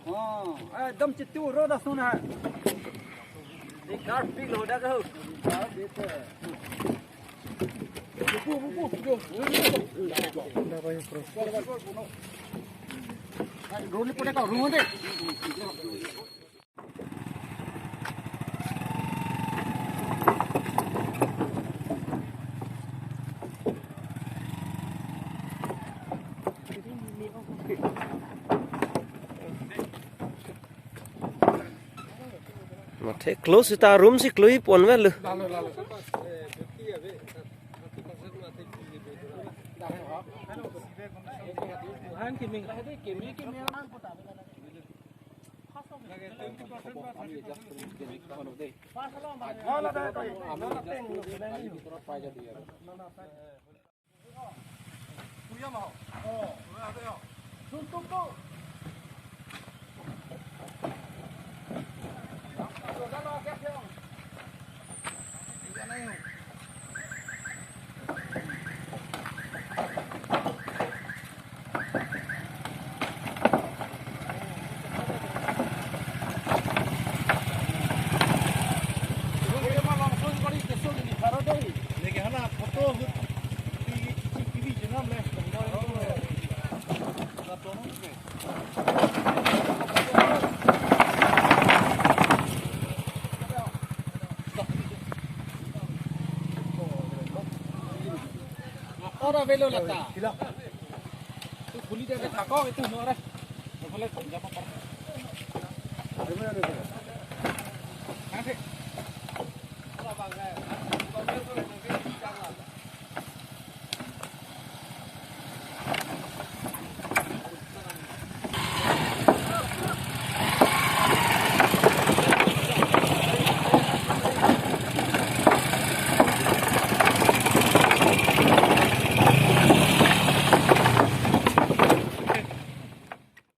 एकदम चित्तू रो दा सुन है एक गार्ड फील हो जाएगा हो रोली पड़े का रूम दे Thế close ta room si close pon vel lu. Ora velo lata. Tu khuli de thako itu no ra. Bole japa par.